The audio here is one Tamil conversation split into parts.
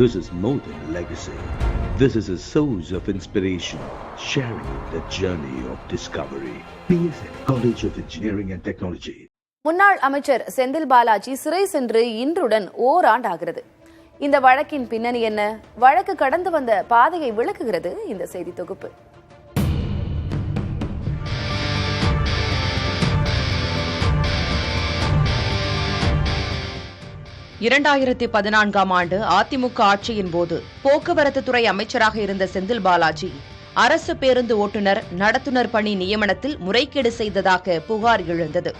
This is more than legacy. This is a source of inspiration, sharing the journey of discovery. PSN College of Engineering and Technology. முன்னாள் அமைச்சர் செந்தில் பாலாஜி சிறை சென்று இன்றுடன் ஓராண்டு ஆகிறது. இந்த வழக்கின் பின்னணி என்ன? வழக்கு கடந்து வந்த பாதையை விளக்குகிறது இந்த செய்தி தொகுப்பு. 2014ஆம் ஆண்டு அதிமுக ஆட்சியின் போது போக்குவரத்து துறை அமைச்சராக இருந்த செந்தில் பாலாஜி அரசு பேருந்து ஓட்டுநர் நடத்துனர் பணி நியமனத்தில் முறைகேடு செய்ததாக புகார் எழுந்தது.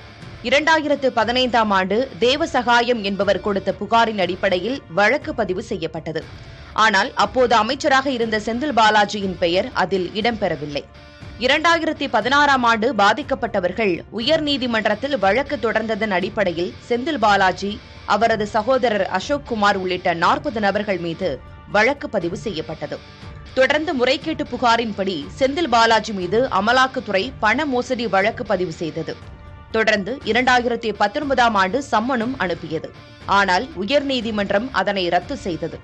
2015ஆம் ஆண்டு தேவசகாயம் என்பவர் கொடுத்த புகாரின் அடிப்படையில் வழக்கு பதிவு செய்யப்பட்டது. ஆனால் அப்போது அமைச்சராக இருந்த செந்தில் பாலாஜியின் பெயர் அதில் இடம்பெறவில்லை. 2016ஆம் ஆண்டு பாதிக்கப்பட்டவர்கள் உயர்நீதிமன்றத்தில் வழக்கு தொடர்ந்ததன் அடிப்படையில் செந்தில் பாலாஜி, அவரது சகோதரர் அசோக் குமார் உள்ளிட்ட 40 நபர்கள் மீது வழக்கு பதிவு செய்யப்பட்டது. தொடர்ந்து முறைகேட்டு புகாரின்படி செந்தில் பாலாஜி மீது அமலாக்கத்துறை பண மோசடி வழக்கு பதிவு செய்தது. தொடர்ந்து 2019ஆம் ஆண்டு சம்மனும் அனுப்பியது. ஆனால் உயர்நீதிமன்றம் அதனை ரத்து செய்தது.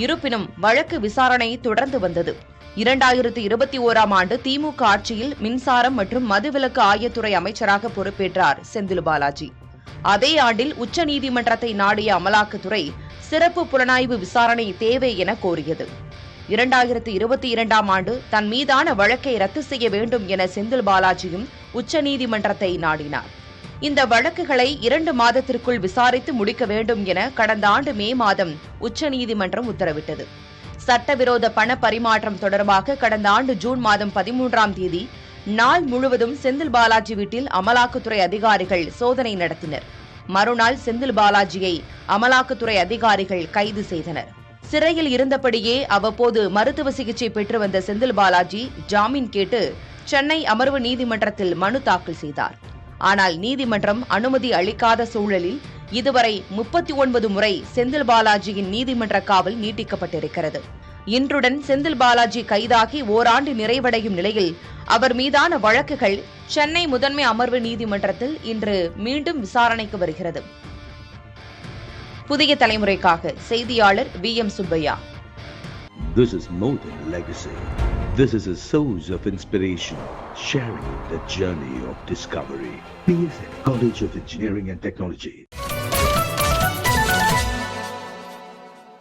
இருப்பினும் வழக்கு விசாரணை தொடர்ந்து வந்தது. 2021ஆம் ஆண்டு திமுக ஆட்சியில் மின்சாரம் மற்றும் மதுவிலக்கு ஆயத்துறை அமைச்சராக பொறுப்பேற்றார் செந்தில் பாலாஜி. அதே ஆண்டில் உச்சநீதிமன்றத்தை நாடிய அமலாக்கத்துறை சிறப்பு புலனாய்வு விசாரணை தேவை என கோரியது. 2022ஆம் ஆண்டு தன் மீதான வழக்கை ரத்து செய்ய வேண்டும் என செந்தில் பாலாஜியும் உச்சநீதிமன்றத்தை நாடினார். இந்த வழக்குகளை 2 மாதத்திற்குள் விசாரித்து முடிக்க வேண்டும் என கடந்த ஆண்டு மே மாதம் உச்சநீதிமன்றம் உத்தரவிட்டது. சட்டவிரோத பண பரிமாற்றம் தொடர்பாக கடந்த ஆண்டு ஜூன் மாதம் 13ஆம் தேதி நாள் முழுவதும் செந்தில் பாலாஜி வீட்டில் அமலாக்கத்துறை அதிகாரிகள் சோதனை நடத்தினர். மறுநாள் செந்தில் பாலாஜியை அமலாக்கத்துறை அதிகாரிகள் கைது செய்தனர். சிறையில் இருந்தபடியே அவ்வப்போது மருத்துவ சிகிச்சை பெற்று வந்த செந்தில் பாலாஜி ஜாமீன் கேட்டு சென்னை அமர்வு நீதிமன்றத்தில் மனு தாக்கல் செய்தார். ஆனால் நீதிமன்றம் அனுமதி அளிக்காத சூழலில் இதுவரை 39 முறை செந்தில் பாலாஜியின் நீதிமன்ற காவல் நீட்டிக்கப்பட்டிருக்கிறது. இன்றுடன் செந்தில் பாலாஜி கைதாகி ஓராண்டு நிறைவடையும் நிலையில் அவர் மீதான வழக்குகள் சென்னை முதன்மை அமர்வு நீதிமன்றத்தில் இன்று மீண்டும் விசாரணைக்கு வருகிறது. புதிய தலைமுறைக்காக செய்தியாளர் VM Subbaiah. This is more than legacy. This is a source of inspiration, sharing the journey of discovery. PSN College of Engineering and Technology.